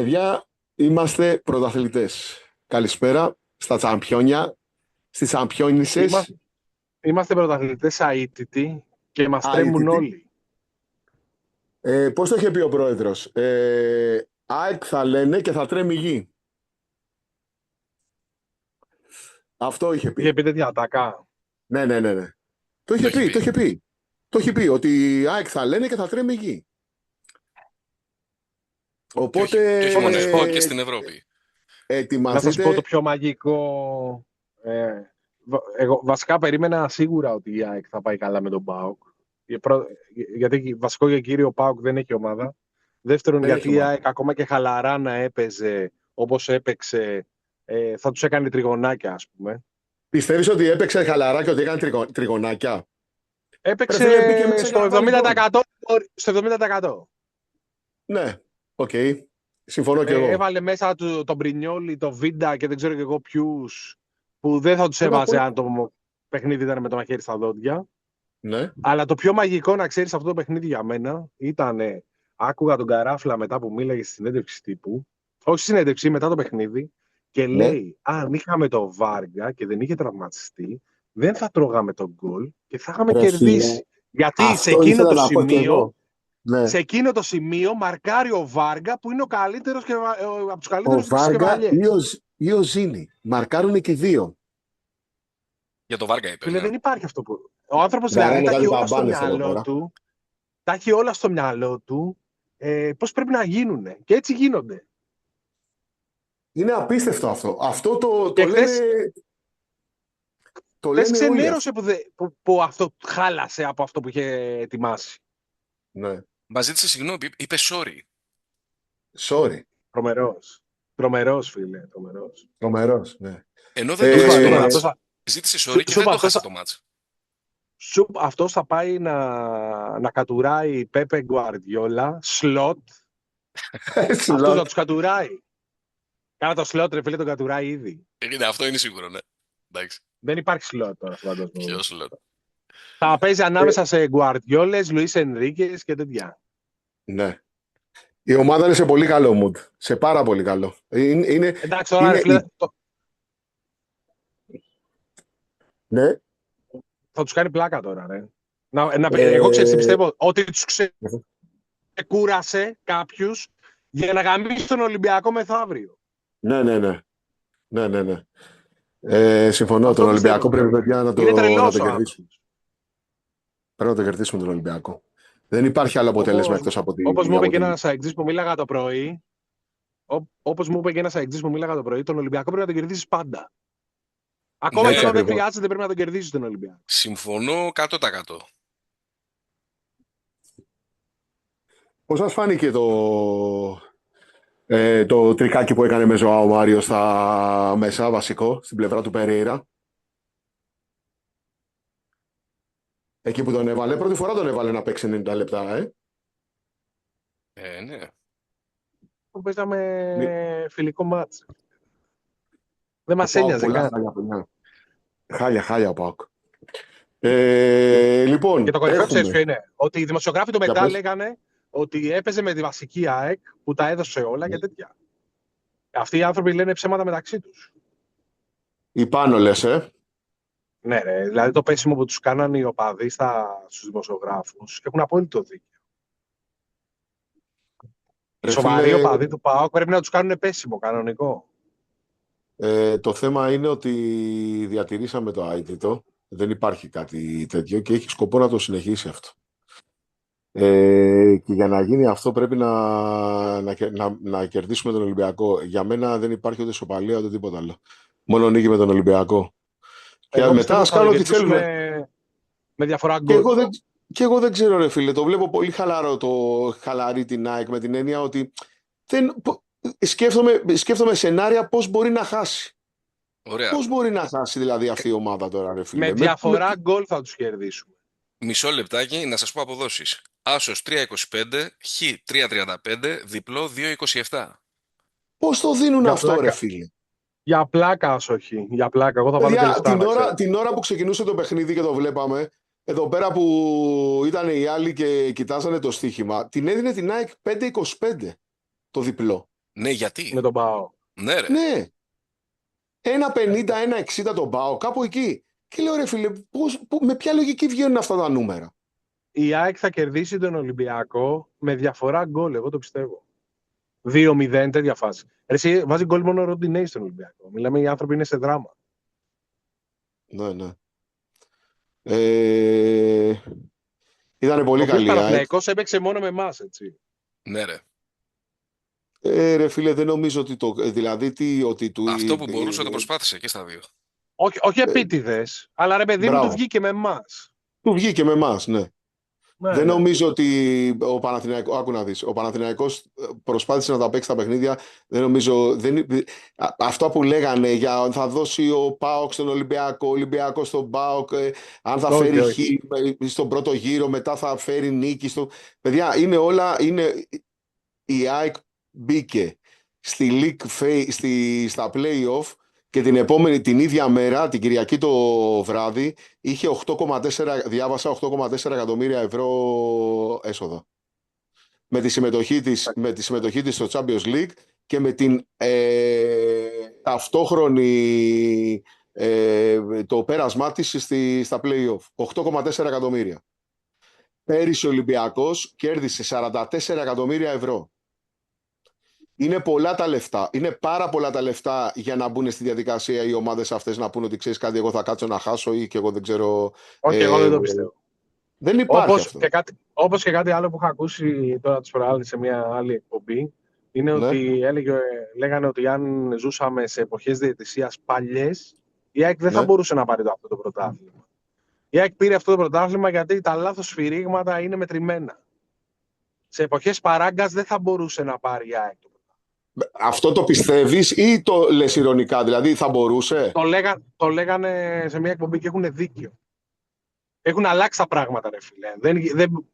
Παιδιά, είμαστε πρωταθλητές. Καλησπέρα στα τσαμπιόνια, στις τσαμπιόνισσες. Είμαστε πρωταθλητές αίτητοι και μας τρέμουν Αίτητοι. όλοι. Πώς το είχε πει ο πρόεδρος. ΑΕΚ θα λένε και θα τρέμει η γη. Αυτό είχε Είχε πει. πει τέτοια ατακά. Ναι, ναι, ναι, ναι. Το είχε πει, το είχε πει. Το είχε πει ότι η ΑΕΚ θα λένε και θα τρέμει η γη. Οπότε Και όχι μόνο να εδώ, και στην Ευρώπη. Να σας πω το ετοιμαστείτε. πιο μαγικό. Εγώ βασικά περίμενα σίγουρα ότι η ΑΕΚ θα πάει καλά με τον ΠΑΟΚ. Γιατί βασικό και κύριο, ο ΠΑΟΚ δεν έχει ομάδα. Δεύτερον, Δεν έχει γιατί η ομάδα. ΑΕΚ ακόμα και χαλαρά να έπαιζε όπως έπαιξε, θα τους έκανε τριγωνάκια, ας πούμε. Πιστεύεις ότι έπαιξε χαλαρά και ότι έκανε τριγωνάκια? Έπαιξε Ρε φίλε, μπήκε μέσα για στο να βάλει γκολ. 70%. Στο 70%. Ναι, οκ. Συμφωνώ και εγώ. Έβαλε μέσα τον Πρινιόλι, τον Βίντα και δεν ξέρω και εγώ ποιους, που δεν θα τους Ένα έβαζε πολύ- αν το παιχνίδι ήταν με το μαχαίρι στα δόντια. Ναι. Αλλά το πιο μαγικό, να ξέρεις, αυτό το παιχνίδι για μένα ήταν, άκουγα τον Καράφλα μετά που μίλαγε στη συνέντευξη τύπου, όχι στη συνέντευξη, μετά το παιχνίδι, και Ναι. λέει, αν είχαμε το Βάργα και δεν είχε τραυματιστεί, δεν θα τρώγαμε τον γκολ και θα είχαμε Ρε κερδίσει. φίλε, Γιατί σε αυτό εκείνο, ήθελα το να πω και σημείο, εγώ. Ναι. σε εκείνο το σημείο μαρκάρει ο Βάργα, που είναι ο καλύτερος και, από τους Ο καλύτερους Βάργα σκευαλιές. ή ο Ζήνη. Μαρκάρουν και δύο. Για το Βάργα είπε. Φίλε, Ναι. δεν υπάρχει αυτό που. Ο άνθρωπος δηλαδή Γαράνε τα κάτι έχει όλα στο μπαμπάνες εδώ μυαλό πέρα. του. Τα έχει όλα στο μυαλό του. Πώς πρέπει να γίνουνε. Και έτσι γίνονται. Είναι απίστευτο αυτό. Αυτό το Και λένε, χθες το λένε όλοι αυτοί. ξενέρωσε που αυτό χάλασε από αυτό που είχε ετοιμάσει. Ναι. Μα ζήτησε συγγνώμη, είπε sorry. Sorry. Τρομερός, φίλε. Τρομερός. Τρομερός, ναι. Ενώ δεν το χάσε το Είπα, μάτς. αυτός Ζήτησε sorry και δεν το χάσε το μάτς. αυτός θα πάει να κατουράει Πέπε Γκουαρδιόλα, σλότ. Αυτός να τους κατουράει. Κάνα το σλότ, ρε φίλε, τον κατουράει ήδη. Αυτό είναι σίγουρο, ναι. Εντάξει. Δεν υπάρχει σλότ τώρα στον παγκόσμιο. Ποιο slot. Θα παίζει ανάμεσα σε Γκουαρδιόλες, Λουίς Ενρίκες και τέτοια. Ναι. Η ομάδα είναι σε πολύ καλό mood. Σε πάρα πολύ καλό. Εντάξει, τώρα, ρε φίλε, Ναι. θα τους κάνει πλάκα τώρα, ρε. Εγώ ξέρεις τι πιστεύω, ότι τους ξεκούρασε κάποιους για να γαμίσει τον Ολυμπιακό μεθαύριο. Ναι, ναι, ναι. Ναι, ναι, ναι. Συμφωνώ. Αυτό Τον Ολυμπιακό πιστεύω. πρέπει παιδιά, να Είναι το τρελός ο κερδίσουμε. Πρέπει να το κερδίσουμε τον Ολυμπιακό. Δεν υπάρχει άλλο αποτέλεσμα εκτός από την. Όπως μου είπε και ένας αεξής που μίλαγα το πρωί, τον Ολυμπιακό πρέπει να τον κερδίσεις πάντα. Ακόμα Ναι, και όταν δεν ακριβώς. χρειάζεται, πρέπει να τον κερδίσεις τον Ολυμπιακό. Συμφωνώ 100%. Πώς σας φάνηκε το τρικάκι που έκανε με Ζωάο Μάριο στα μέσα, βασικό, στην πλευρά του Περέιρα? Εκεί που τον έβαλε, πρώτη φορά τον έβαλε να παίξει 90 λεπτά, Ναι. Που παίζαμε φιλικό μάτς. Δεν μας Ο Πάοκ ένοιαζε πολλά καν. χάλια ο Πάοκ. Λοιπόν, Και το κορυφαίο ξέρεις ποιο έχουμε. είναι. Ότι οι δημοσιογράφοι του Για μετά πες. λέγανε ότι έπαιζε με τη βασική ΑΕΚ που τα έδωσε όλα και τέτοια. Αυτοί οι άνθρωποι λένε ψέματα μεταξύ τους. Ή πάνω λες, Ναι, ρε. Δηλαδή το πέσιμο που τους κάνανε οι οπαδοί στους δημοσιογράφους έχουν απόλυτο δίκιο. Οι Ρε σοβαροί φίλε, οπαδοί του ΠΑΟΚ πρέπει να τους κάνουν πέσιμο κανονικό. το θέμα είναι ότι διατηρήσαμε το αίτητο. Δεν υπάρχει κάτι τέτοιο και έχει σκοπό να το συνεχίσει αυτό. Και για να γίνει αυτό πρέπει να κερδίσουμε τον Ολυμπιακό. Για μένα δεν υπάρχει ούτε σοπαλία ούτε τίποτα άλλο. Μόνο νίκη με τον Ολυμπιακό. Και Εγώ μετά ας πιστεύω κάνουν θα ό,τι θέλουν. με διαφορά Και γκολ. εγώ δεν ξέρω, ρε φίλε. Το βλέπω πολύ χαλαρή την ΑΕΚ με την έννοια ότι σκέφτομαι σενάρια πώς μπορεί να χάσει. Ωραία. Πώς μπορεί να χάσει δηλαδή αυτή η ομάδα τώρα, ρε φίλε? Με διαφορά γκολ θα τους κερδίσουμε. Μισό λεπτάκι να σας πω αποδόσεις. Άσος 3,25, Χ 3,35, διπλό 2,27. Πώς το δίνουν Για αυτό, πλάκα. ρε φίλε? Για πλάκα, όχι. Για πλάκα. Εγώ θα βάλω και Παιδιά, λεφτά. την ώρα που ξεκινούσε το παιχνίδι και το βλέπαμε, εδώ πέρα που ήταν οι άλλοι και κοιτάζανε το στοίχημα, την έδινε την ΑΕΚ 5,25 το διπλό. Ναι, γιατί. με τον ΠΑΟ. Ναι, ρε. Ναι. 1,50, 1,60 τον ΠΑΟ, κάπου εκεί. Και λέω ρε φίλε, με ποια λογική βγαίνουν αυτά τα νούμερα. Η ΑΕΚ θα κερδίσει τον Ολυμπιακό με διαφορά γκολ, εγώ το πιστεύω. 2-0, τέτοια φάση. Εσύ βάζει γκολ μόνο ο Ροντινέη στον Ολυμπιακό. Μιλάμε, οι άνθρωποι είναι σε δράμα. Ναι, ναι. Ήταν πολύ Ο καλή η ΑΕΚ. Παναθηναϊκός έπαιξε μόνο με εμάς, έτσι. Ναι, ρε. Ρε φίλε, δεν νομίζω ότι ότι του... Αυτό που μπορούσε το προσπάθησε και στα δύο. Όχι επίτηδες, αλλά ρε παιδί μου μπράβο. του βγήκε με εμάς. Του βγήκε με εμάς, ναι. Ναι, Δεν ναι. νομίζω ότι ο Παναθηναϊκός, άκου να δεις, ο Παναθηναϊκός προσπάθησε να τα παίξει τα παιχνίδια. Δεν νομίζω, αυτό που λέγανε για θα δώσει ο ΠΑΟΚ στον Ολυμπιακό, ο Ολυμπιακός στον ΠΑΟΚ, αν θα φέρει χ στον πρώτο γύρο, μετά θα φέρει νίκη. Παιδιά, είναι όλα, η ΑΕΚ μπήκε στα play-off και την ίδια μέρα, την Κυριακή το βράδυ, είχε 8,4 εκατομμύρια ευρώ έσοδα. Με τη συμμετοχή της στο Champions League και με την ταυτόχρονη το πέρασμά της στα play-off. 8,4 εκατομμύρια. Πέρυσι ο Ολυμπιακός κέρδισε 44 εκατομμύρια ευρώ. Είναι πολλά τα λεφτά. Είναι πάρα πολλά τα λεφτά για να μπουν στη διαδικασία οι ομάδες αυτές να πούνε ότι ξέρεις κάτι, εγώ θα κάτσω να χάσω ή και εγώ δεν ξέρω. Όχι, εγώ δεν το πιστεύω. Δεν υπάρχει αυτό. Όπως και κάτι άλλο που είχα ακούσει τώρα τις προάλλες σε μια άλλη εκπομπή, είναι Ναι. ότι λέγανε ότι αν ζούσαμε σε εποχές διαιτησίας παλιές, η ΑΕΚ δεν θα Ναι. μπορούσε να πάρει αυτό το πρωτάθλημα. Η ΑΕΚ πήρε αυτό το πρωτάθλημα γιατί τα λάθος σφυρίγματα είναι μετρημένα. Σε εποχές παράγκας δεν θα μπορούσε να πάρει η ΑΕΚ. Αυτό το πιστεύεις ή το λες ειρωνικά, δηλαδή θα μπορούσε? Το λέγανε σε μια εκπομπή και έχουν δίκιο. Έχουν αλλάξει τα πράγματα, ρε φίλε.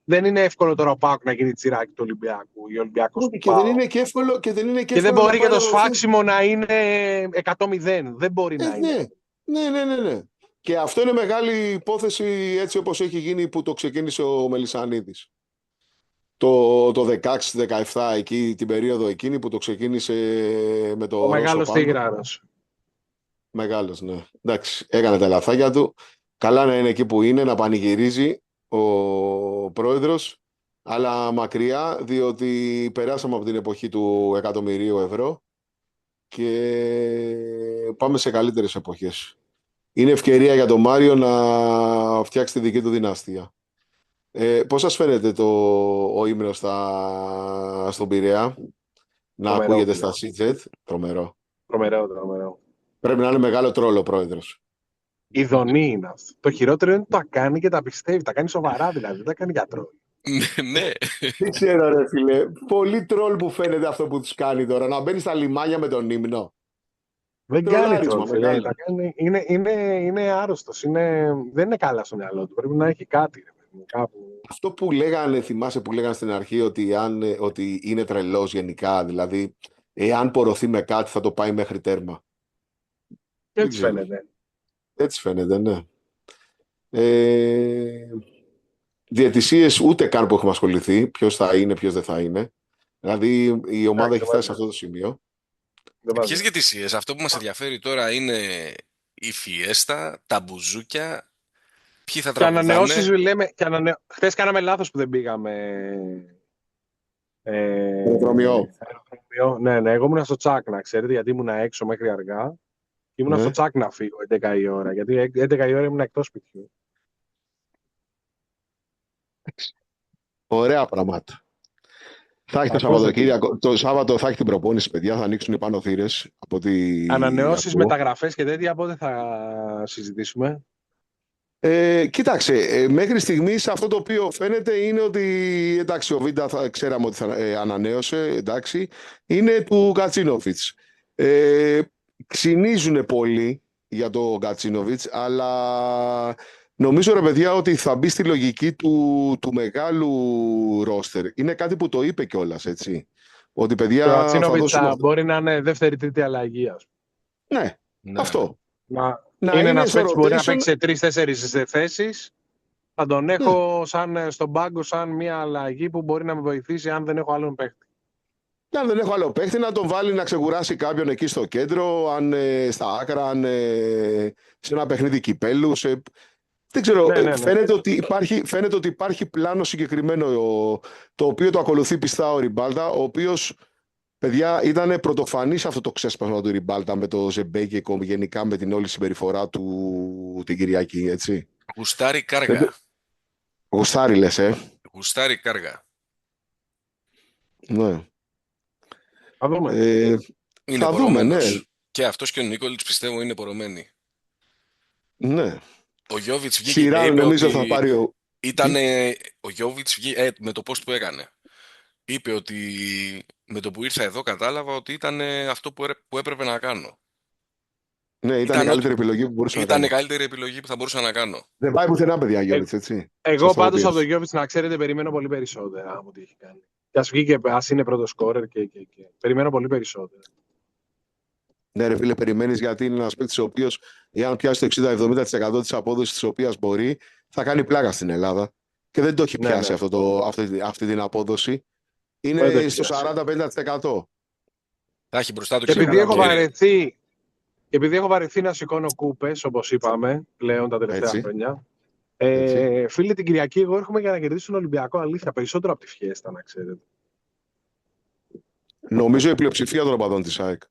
Δεν είναι εύκολο τώρα ο ΠΑΟΚ να γίνει τσιράκι του Ολυμπιακού ή ο Ολυμπιακός του Και ΠΑΟΚ. δεν είναι και εύκολο. Και δεν μπορεί και το σφάξιμο να είναι 100-0. Δεν μπορεί να είναι. Ναι. Και αυτό είναι μεγάλη υπόθεση έτσι όπως έχει γίνει που το ξεκίνησε ο Μελισσανίδης. Το 16-17 εκεί, την περίοδο εκείνη που το ξεκίνησε με το Ο μεγάλος Ρώσο Τίγραρος. Μεγάλος, ναι. Εντάξει, έκανε τα λαθάκια του. Καλά να είναι εκεί που είναι, να πανηγυρίζει ο πρόεδρος, αλλά μακριά, διότι περάσαμε από την εποχή του εκατομμυρίου ευρώ και πάμε σε καλύτερες εποχές. Είναι ευκαιρία για τον Μάριο να φτιάξει τη δική του δυναστεία. Πώς σας φαίνεται ο ύμνος στον Πειραιά να ακούγεται στα CZ? Τρομερό. Τρομερό. Πρέπει να είναι μεγάλο τρόλο ο πρόεδρος. Ειδονή είναι αυτό. Το χειρότερο είναι ότι τα κάνει και τα πιστεύει. Τα κάνει σοβαρά δηλαδή. Δεν τα κάνει για τρόλ. Ναι. Δεν ξέρω ρε φίλε. Πολύ τρόλ που φαίνεται αυτό που τους κάνει τώρα. Να μπαίνει στα λιμάνια με τον ύμνο. Δεν κάνει τρόλ. Είναι άρρωστος. Δεν είναι καλά στο μυαλό του. Πρέπει να έχει κάτι. Κάπου. Αυτό που λέγανε, θυμάσαι που λέγανε στην αρχή ότι είναι τρελός γενικά. Δηλαδή, εάν πορωθεί με κάτι θα το πάει μέχρι τέρμα. Έτσι φαίνεται. Έτσι φαίνεται, ναι. Διαιτησίες ούτε καν που έχουμε ασχοληθεί. Ποιος θα είναι, ποιος δεν θα είναι. Δηλαδή η ομάδα έχει φτάσει σε αυτό το σημείο. Ποιες διαιτησίες? Αυτό που μας ενδιαφέρει τώρα είναι η φιέστα, τα μπουζούκια. Ποιοι θα τραγουδάνε. Και ανανεώσεις λέμε. Χθες κάναμε λάθος που δεν πήγαμε. Αεροδρομιό. Ναι. Εγώ ήμουν στο Τσάκ, να ξέρετε, γιατί ήμουν έξω μέχρι αργά. Ήμουν στο Τσάκ να φύγω 11 η ώρα, γιατί 11 η ώρα ήμουν εκτός σπιτιού. Ωραία πράγματα. Θα έχει το Σαββατοκύριακο. Το Σάββατο θα έχει την προπόνηση, παιδιά. Θα ανοίξουν οι πάνω θύρες. Ανανεώσεις, μεταγραφές και τέτοια, πότε θα συζητήσουμε? Κοίταξε, μέχρι στιγμής αυτό το οποίο φαίνεται είναι ότι εντάξει, ο Βίντα ξέραμε ότι θα ανανέωσε, εντάξει, είναι του Γκατσίνοβιτς. Ξυνίζουν πολύ για το Γκατσίνοβιτς, αλλά νομίζω ρε παιδιά ότι θα μπει στη λογική του μεγάλου ρόστερ. Είναι κάτι που το είπε κιόλας, έτσι. Ότι παιδιά ο Γκατσίνοβιτς θα μπορεί να είναι δεύτερη-τρίτη αλλαγή, ας πούμε. Ναι, αυτό. Είναι ένας παίκτης που μπορεί να παίξει σε 3-4 θέσεις. Θα τον έχω στον πάγκο σαν μια αλλαγή που μπορεί να με βοηθήσει αν δεν έχω άλλον παίκτη. Και αν δεν έχω άλλο παίχτη, να τον βάλει να ξεκουράσει κάποιον εκεί στο κέντρο, αν στα άκρα, αν σε ένα παιχνίδι κυπέλου. Δεν ξέρω, Ναι. φαίνεται ότι υπάρχει πλάνο συγκεκριμένο, το οποίο το ακολουθεί πιστά ο Ριμπάλτα, ο οποίος, παιδιά, ήταν πρωτοφανής αυτό το ξέσπασμα του Ριμπάλτα με το Ζεμπέ και γενικά με την όλη συμπεριφορά του την Κυριακή, έτσι. Γουστάρι κάργα. Γουστάρι λες, Γουστάρι κάργα. Ναι. Θα δούμε. Είναι θα δούμε, ναι. Και αυτός και ο Νίκολιτς πιστεύω είναι πορωμένοι. Ναι. Ο Γιώβιτς βγήκε Σειρά, και είπε νομίζω ότι θα πάρει ο Γιώβιτς βγήκε με το post που έκανε. Είπε ότι με το που ήρθα εδώ κατάλαβα ότι ήταν αυτό που έπρεπε να κάνω. Ναι, ήταν η καλύτερη επιλογή που μπορούσα να κάνω. Ήταν η καλύτερη επιλογή που θα μπορούσα να κάνω. Δεν πάει πουθενά, παιδιά, Γιώβιτς, έτσι. Εγώ πάντως από τον Γιώβιτς, να ξέρετε, περιμένω πολύ περισσότερα από ό,τι έχει κάνει. Και ας βγει και ας είναι πρώτο σκόρερ και. Περιμένω πολύ περισσότερα. Ναι, ρε φίλε, περιμένεις, γιατί είναι ένας παίκτης ο οποίος, εάν πιάσει το 60-70% της απόδοσης της οποίας μπορεί, θα κάνει πλάκα στην Ελλάδα. Και δεν το έχει πιάσει αυτή την απόδοση. Είναι στο 40-50%. Θα έχει μπροστά του και επειδή έχω βαρεθεί να σηκώνω κούπες, όπως είπαμε πλέον τα τελευταία χρόνια. Φίλε, την Κυριακή εγώ έρχομαι για να κερδίσω τον Ολυμπιακό, αλήθεια, περισσότερο από τη Φιέστα, να ξέρετε. Νομίζω η πλειοψηφία των οπαδών της ΑΕΚ.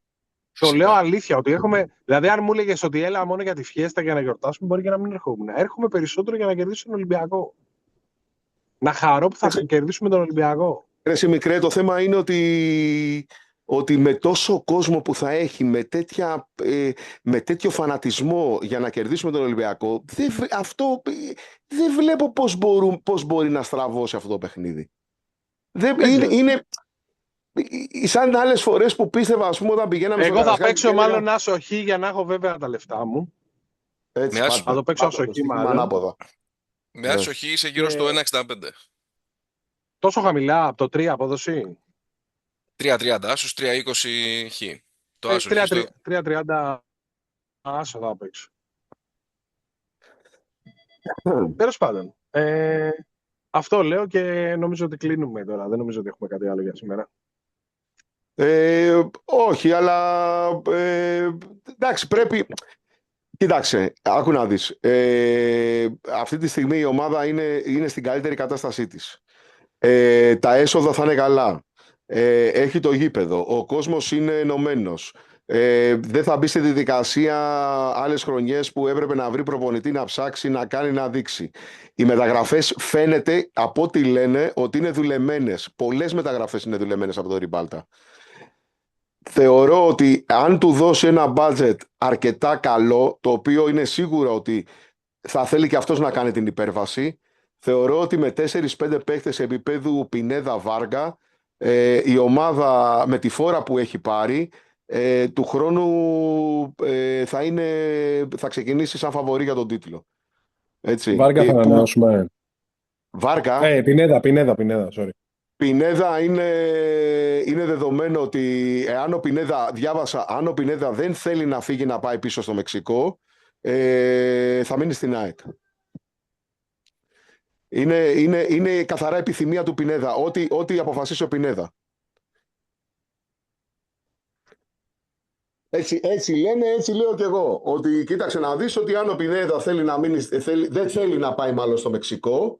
Το λέω αλήθεια, ότι έρχομαι. Δηλαδή, αν μου έλεγες ότι έλα μόνο για τη Φιέστα για να γιορτάσουμε, μπορεί και να μην ερχόμουν. Έρχομαι περισσότερο για να κερδίσω τον Ολυμπιακό. Να χαρώ που θα κερδίσουμε τον Ολυμπιακό. Ρε μικρέ, το θέμα είναι ότι με τόσο κόσμο που θα έχει, με τέτοιο φανατισμό για να κερδίσουμε τον Ολυμπιακό, δεν βλέπω πώς μπορεί να στραβώσει αυτό το παιχνίδι. Είναι σαν άλλες φορές που πίστευα, ας πούμε, όταν πηγαίναμε εγώ θα παίξω μάλλον άσοχη για να έχω βέβαια τα λεφτά μου. Έτσι, θα το παίξω άσοχη μάλλον. Με άσοχη είσαι γύρω στο 1,65. Τόσο χαμηλά, από το 3 απόδοση. 3,30 άσος, 3,20 χ. Το άσο 3,30 άσο θα παίξω. Τέλος πάντων. Αυτό λέω και νομίζω ότι κλείνουμε τώρα. Δεν νομίζω ότι έχουμε κάτι άλλο για σήμερα. Όχι, αλλά εντάξει, πρέπει. Κοίταξε, άκου να δεις. Αυτή τη στιγμή η ομάδα είναι στην καλύτερη κατάστασή της. Τα έσοδα θα είναι καλά. Έχει το γήπεδο. Ο κόσμος είναι ενωμένος. Δεν θα μπει στη διαδικασία άλλες χρονιές που έπρεπε να βρει προπονητή, να ψάξει, να κάνει, να δείξει. Οι μεταγραφές φαίνεται από ό,τι λένε ότι είναι δουλεμένες. Πολλές μεταγραφές είναι δουλεμένες από το Ριμπάλτα. Θεωρώ ότι αν του δώσει ένα budget αρκετά καλό, το οποίο είναι σίγουρο ότι θα θέλει και αυτός να κάνει την υπέρβαση, θεωρώ ότι με 4-5 παίχτες επίπεδου Πινέδα Βάργα, η ομάδα με τη φόρα που έχει πάρει, του χρόνου θα ξεκινήσει σαν φαβορί για τον τίτλο. Έτσι. Βάργα θα ανανεώσουμε. Βάργα. Πινέδα, sorry. Πινέδα είναι δεδομένο ότι αν ο Πινέδα δεν θέλει να φύγει να πάει πίσω στο Μεξικό, θα μείνει στην ΑΕΚ. Είναι καθαρά επιθυμία του Πινέδα, ό,τι αποφασίσει ο Πινέδα. Έτσι λένε, έτσι λέω κι εγώ. Ότι κοίταξε να δεις ότι αν ο Πινέδα δεν θέλει να πάει μάλλον στο Μεξικό,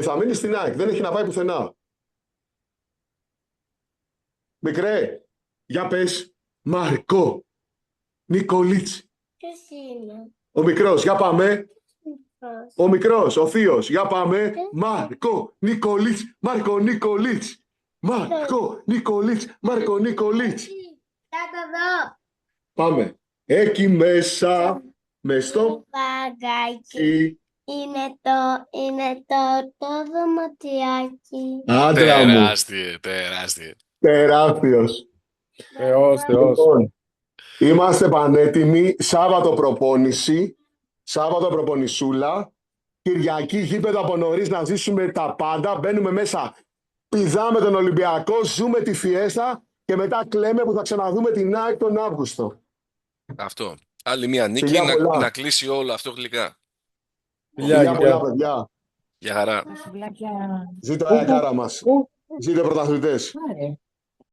θα μείνει στην ΑΕΚ. Δεν έχει να πάει πουθενά. Μικρέ, για πες. Μαρκό Νικολίτς. Ποιος είναι? Ο μικρός, για πάμε. Ο μικρός, ο θείος, για πάμε. Μάρκο Νικολίτς, Μάρκο Νικολίτς. Μάρκο Νικολίτς, Μάρκο Νικολίτς. Κάτω εδώ. Πάμε. Εκεί μέσα, μες στο παγκάκι. Είναι το δωματιάκι. Άντρα μου. Τεράστιε. Τεράστιος. Θεός. Λοιπόν, είμαστε πανέτοιμοι. Σάββατο προπόνηση. Σάββατο προπονησούλα. Κυριακή γήπεδο από νωρίς να ζήσουμε τα πάντα. Μπαίνουμε μέσα. Πηδάμε τον Ολυμπιακό. Ζούμε τη φιέστα. Και μετά κλαίμε που θα ξαναδούμε την ΑΕΚ τον Αύγουστο. Αυτό. Άλλη μια νίκη να κλείσει όλο αυτό γλυκά. Φιλιά πολλά, παιδιά. Γεια χαρά. Ζήτω η χαρά μας. Ζήτω πρωταθλητές.